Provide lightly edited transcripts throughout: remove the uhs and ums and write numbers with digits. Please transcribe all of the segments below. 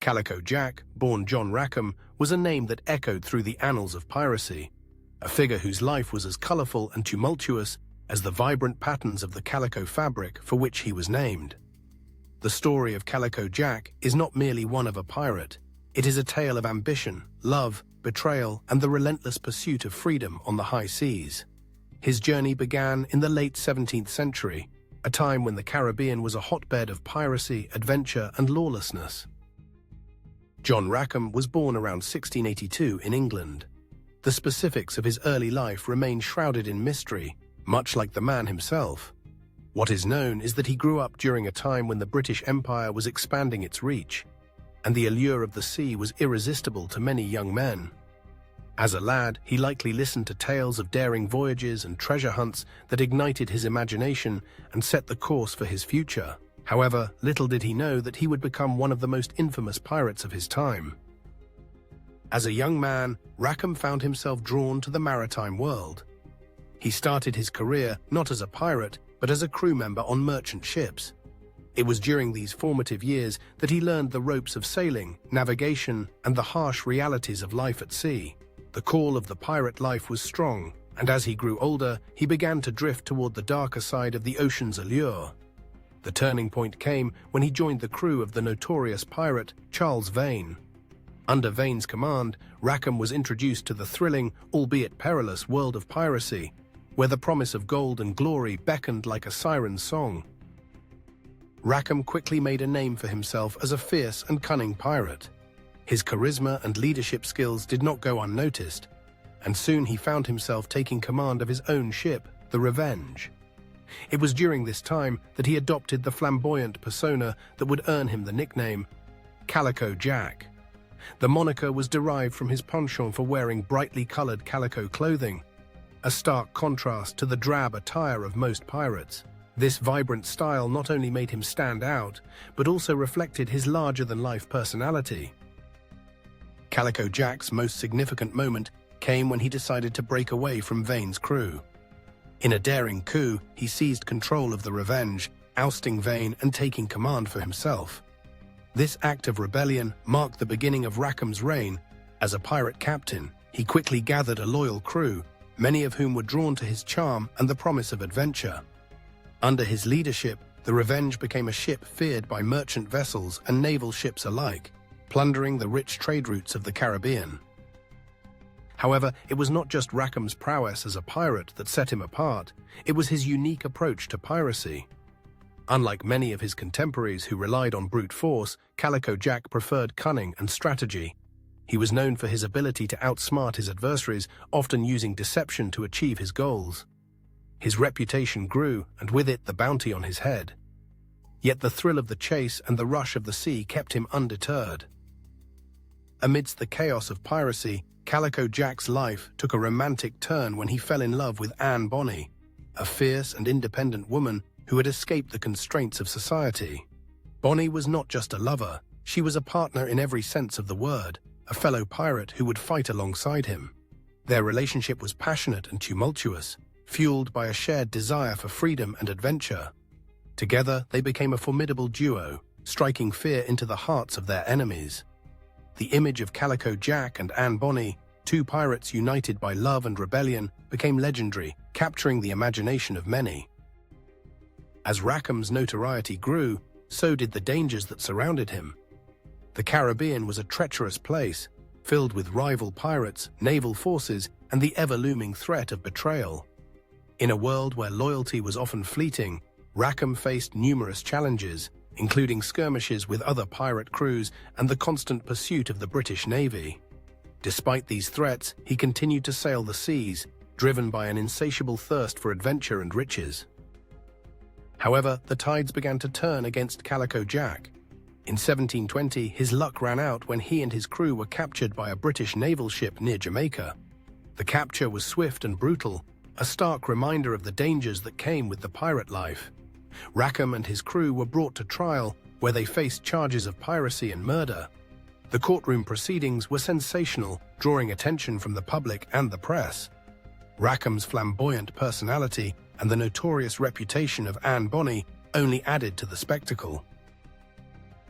Calico Jack, born John Rackham, was a name that echoed through the annals of piracy, a figure whose life was as colorful and tumultuous as the vibrant patterns of the calico fabric for which he was named. The story of Calico Jack is not merely one of a pirate. It is a tale of ambition, love, betrayal, and the relentless pursuit of freedom on the high seas. His journey began in the late 17th century, a time when the Caribbean was a hotbed of piracy, adventure, and lawlessness. John Rackham was born around 1682 in England. The specifics of his early life remain shrouded in mystery, much like the man himself. What is known is that he grew up during a time when the British Empire was expanding its reach, and the allure of the sea was irresistible to many young men. As a lad, he likely listened to tales of daring voyages and treasure hunts that ignited his imagination and set the course for his future. However, little did he know that he would become one of the most infamous pirates of his time. As a young man, Rackham found himself drawn to the maritime world. He started his career not as a pirate, but as a crew member on merchant ships. It was during these formative years that he learned the ropes of sailing, navigation, and the harsh realities of life at sea. The call of the pirate life was strong, and as he grew older, he began to drift toward the darker side of the ocean's allure. The turning point came when he joined the crew of the notorious pirate Charles Vane. Under Vane's command, Rackham was introduced to the thrilling, albeit perilous, world of piracy, where the promise of gold and glory beckoned like a siren's song. Rackham quickly made a name for himself as a fierce and cunning pirate. His charisma and leadership skills did not go unnoticed, and soon he found himself taking command of his own ship, the Revenge. It was during this time that he adopted the flamboyant persona that would earn him the nickname Calico Jack. The moniker was derived from his penchant for wearing brightly colored calico clothing, a stark contrast to the drab attire of most pirates. This vibrant style not only made him stand out, but also reflected his larger-than-life personality. Calico Jack's most significant moment came when he decided to break away from Vane's crew. In a daring coup, he seized control of the Revenge, ousting Vane and taking command for himself. This act of rebellion marked the beginning of Rackham's reign. As a pirate captain, he quickly gathered a loyal crew, many of whom were drawn to his charm and the promise of adventure. Under his leadership, the Revenge became a ship feared by merchant vessels and naval ships alike, plundering the rich trade routes of the Caribbean. However, it was not just Rackham's prowess as a pirate that set him apart, it was his unique approach to piracy. Unlike many of his contemporaries who relied on brute force, Calico Jack preferred cunning and strategy. He was known for his ability to outsmart his adversaries, often using deception to achieve his goals. His reputation grew, and with it the bounty on his head. Yet the thrill of the chase and the rush of the sea kept him undeterred. Amidst the chaos of piracy, Calico Jack's life took a romantic turn when he fell in love with Anne Bonny, a fierce and independent woman who had escaped the constraints of society. Bonny was not just a lover, she was a partner in every sense of the word, a fellow pirate who would fight alongside him. Their relationship was passionate and tumultuous, fueled by a shared desire for freedom and adventure. Together, they became a formidable duo, striking fear into the hearts of their enemies. The image of Calico Jack and Anne Bonny, two pirates united by love and rebellion, became legendary, capturing the imagination of many. As Rackham's notoriety grew, so did the dangers that surrounded him. The Caribbean was a treacherous place, filled with rival pirates, naval forces, and the ever-looming threat of betrayal. In a world where loyalty was often fleeting, Rackham faced numerous challenges, including skirmishes with other pirate crews and the constant pursuit of the British Navy. Despite these threats, he continued to sail the seas, driven by an insatiable thirst for adventure and riches. However, the tides began to turn against Calico Jack. In 1720, his luck ran out when he and his crew were captured by a British naval ship near Jamaica. The capture was swift and brutal, a stark reminder of the dangers that came with the pirate life. Rackham and his crew were brought to trial, where they faced charges of piracy and murder. The courtroom proceedings were sensational, drawing attention from the public and the press. Rackham's flamboyant personality and the notorious reputation of Anne Bonny only added to the spectacle.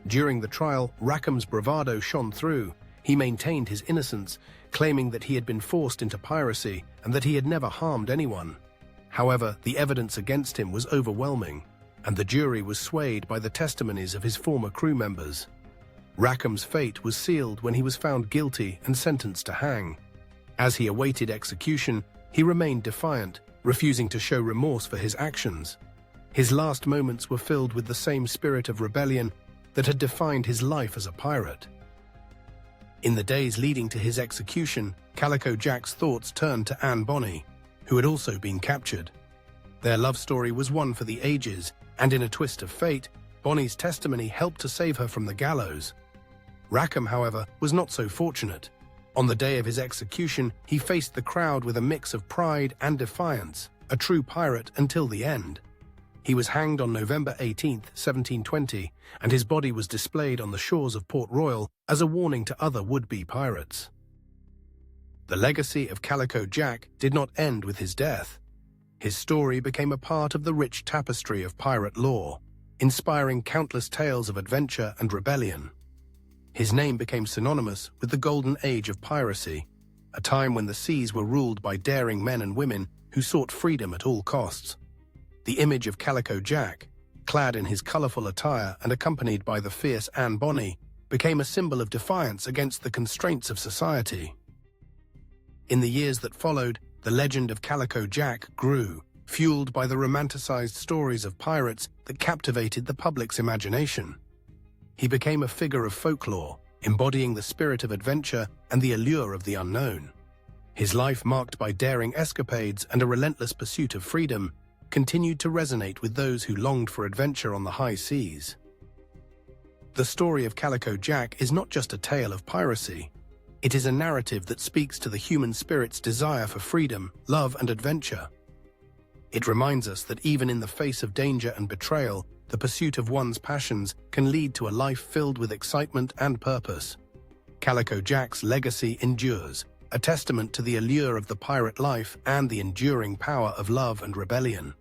During the trial, Rackham's bravado shone through. He maintained his innocence, claiming that he had been forced into piracy and that he had never harmed anyone. However, the evidence against him was overwhelming, and the jury was swayed by the testimonies of his former crew members. Rackham's fate was sealed when he was found guilty and sentenced to hang. As he awaited execution, he remained defiant, refusing to show remorse for his actions. His last moments were filled with the same spirit of rebellion that had defined his life as a pirate. In the days leading to his execution, Calico Jack's thoughts turned to Anne Bonny, who had also been captured. Their love story was one for the ages, and in a twist of fate, Bonny's testimony helped to save her from the gallows. Rackham, however, was not so fortunate. On the day of his execution, he faced the crowd with a mix of pride and defiance, a true pirate until the end. He was hanged on November 18, 1720, and his body was displayed on the shores of Port Royal as a warning to other would-be pirates. The legacy of Calico Jack did not end with his death. His story became a part of the rich tapestry of pirate lore, inspiring countless tales of adventure and rebellion. His name became synonymous with the golden age of piracy, a time when the seas were ruled by daring men and women who sought freedom at all costs. The image of Calico Jack, clad in his colorful attire and accompanied by the fierce Anne Bonny, became a symbol of defiance against the constraints of society. In the years that followed, the legend of Calico Jack grew, fueled by the romanticized stories of pirates that captivated the public's imagination. He became a figure of folklore, embodying the spirit of adventure and the allure of the unknown. His life, marked by daring escapades and a relentless pursuit of freedom, continued to resonate with those who longed for adventure on the high seas. The story of Calico Jack is not just a tale of piracy. It is a narrative that speaks to the human spirit's desire for freedom, love, and adventure. It reminds us that even in the face of danger and betrayal, the pursuit of one's passions can lead to a life filled with excitement and purpose. Calico Jack's legacy endures, a testament to the allure of the pirate life and the enduring power of love and rebellion.